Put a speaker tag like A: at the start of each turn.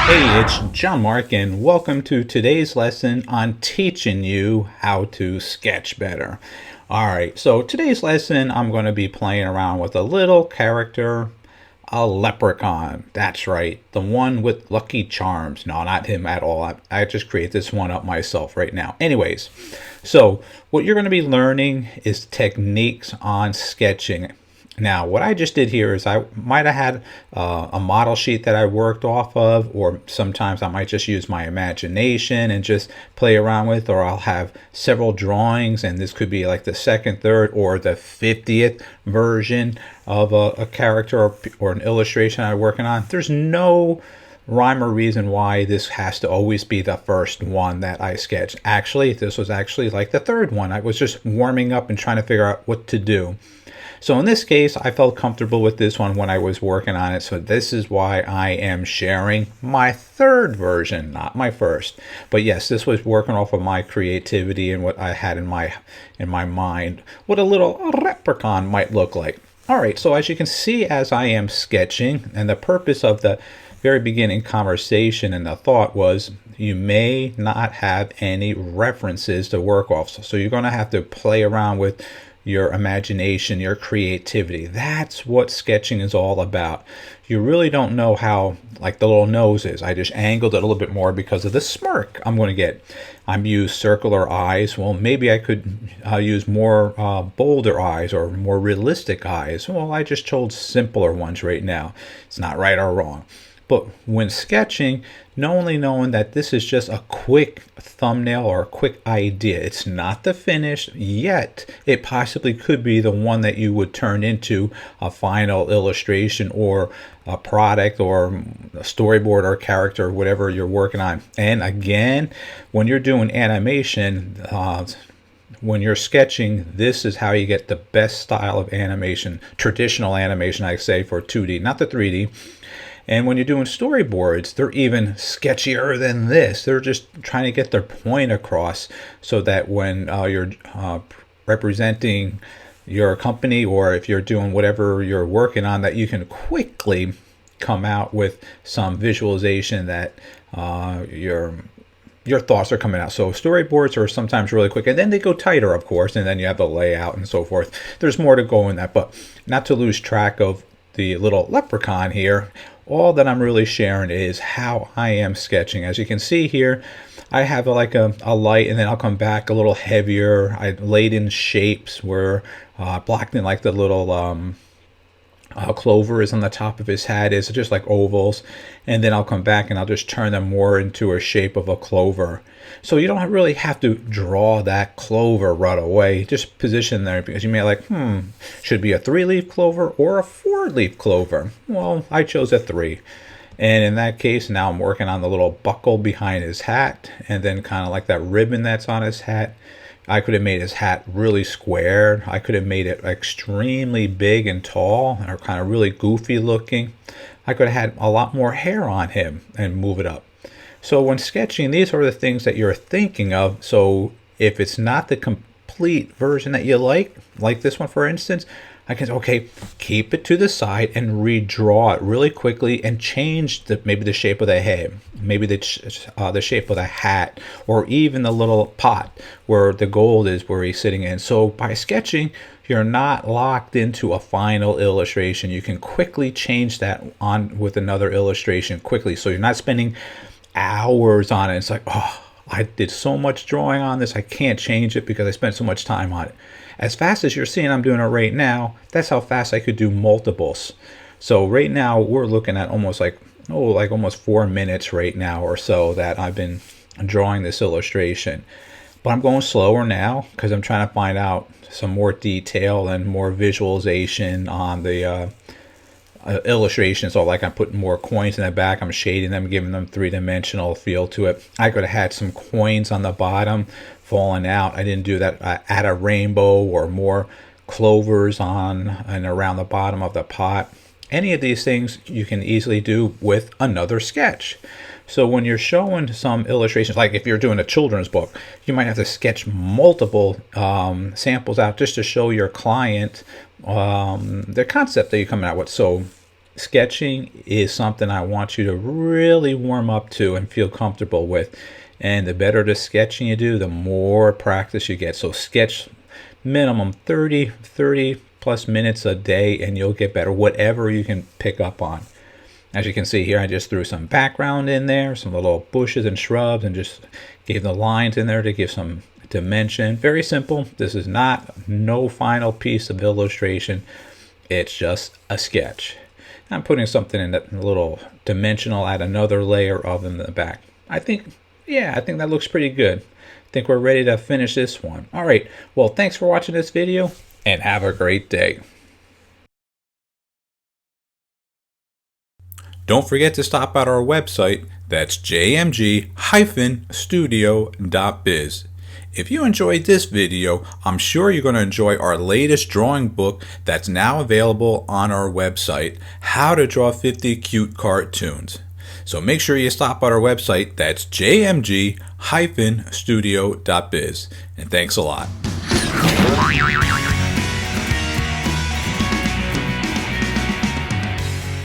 A: Hey, it's John-Marc, and welcome to today's lesson on teaching you how to sketch better. Alright, so today's lesson I'm going to be playing around with a little character, a leprechaun. That's right, the one with lucky charms. No, not him at all. I just created this one up myself right now. Anyways, so what you're going to be learning is techniques on sketching. Now, what I just did here is I might have had a model sheet that I worked off of, or sometimes I might just use my imagination and just play around with, or I'll have several drawings, and this could be like the second, third, or the 50th version of a character or an illustration I'm working on. There's no rhyme or reason why this has to always be the first one that I sketch. Actually, this was actually like the third one. I was just warming up and trying to figure out what to do. So in this case, I felt comfortable with this one when I was working on it. So this is why I am sharing my third version, not my first. But yes, this was working off of my creativity and what I had in my mind, what a little leprechaun might look like. All right, so as you can see, as I am sketching, and the purpose of the very beginning conversation and the thought was you may not have any references to work off. So you're going to have to play around with your imagination, your creativity. That's what sketching is all about. You really don't know how, like the little nose is. I just angled it a little bit more because of the smirk I'm going to get. I'm used circular eyes. Well, maybe I could use more bolder eyes or more realistic eyes. Well, I just chose simpler ones right now. It's not right or wrong. But when sketching, not only knowing that this is just a quick thumbnail or a quick idea, it's not the finish, yet it possibly could be the one that you would turn into a final illustration or a product or a storyboard or character, whatever you're working on. And again, when you're doing animation, when you're sketching, this is how you get the best style of animation, traditional animation, I say, for 2D, not the 3D. And when you're doing storyboards, they're even sketchier than this. They're just trying to get their point across so that when you're representing your company, or if you're doing whatever you're working on, that you can quickly come out with some visualization that your thoughts are coming out. So storyboards are sometimes really quick, and then they go tighter, of course, and then you have the layout and so forth. There's more to go in that, but not to lose track of the little leprechaun here. All that I'm really sharing is how I am sketching. As you can see here, I have like a light, and then I'll come back a little heavier. I laid in shapes where blocked in like the little clover is on the top of his hat, is just like ovals, and then I'll come back and I'll just turn them more into a shape of a clover. So you don't really have to draw that clover right away. Just position there, because you may like, should it be a 3-leaf clover or a 4-leaf clover? Well, I chose a 3. And in that case, now I'm working on the little buckle behind his hat, and then kind of like that ribbon that's on his hat. I could have made his hat really square. I could have made it extremely big and tall, or kind of really goofy looking. I could have had a lot more hair on him and move it up. So when sketching, these are the things that you're thinking of. So if it's not the complete version that you like this one for instance, I can say, okay, keep it to the side and redraw it really quickly and change maybe the shape of the head, maybe the shape of the hat, or even the little pot where the gold is where he's sitting in. So by sketching, you're not locked into a final illustration. You can quickly change that on with another illustration quickly. So you're not spending hours on it. It's like, oh, I did so much drawing on this, I can't change it because I spent so much time on it. As fast as you're seeing I'm doing it right now, that's how fast I could do multiples. So right now we're looking at almost almost 4 minutes right now or so that I've been drawing this illustration. But I'm going slower now because I'm trying to find out some more detail and more visualization on the illustration. So like I'm putting more coins in the back, I'm shading them, giving them 3-dimensional feel to it. I could have had some coins on the bottom falling out. I didn't do that. Add a rainbow or more clovers on and around the bottom of the pot. Any of these things you can easily do with another sketch. So when you're showing some illustrations, like if you're doing a children's book, you might have to sketch multiple samples out just to show your client the concept that you're coming out with. So sketching is something I want you to really warm up to and feel comfortable with. And the better the sketching you do, the more practice you get. So sketch minimum 30 plus minutes a day and you'll get better, whatever you can pick up on. As you can see here, I just threw some background in there, some little bushes and shrubs, and just gave the lines in there to give some dimension. Very simple. This is no final piece of illustration. It's just a sketch. I'm putting something in that little dimensional, add another layer of them in the back. I think that looks pretty good. I think we're ready to finish this one. All right. Well, thanks for watching this video and have a great day. Don't forget to stop at our website. That's jmg-studio.biz. If you enjoyed this video, I'm sure you're going to enjoy our latest drawing book that's now available on our website, How to Draw 50 Cute Cartoons. So make sure you stop at our website. That's jmg-studio.biz. And thanks a lot.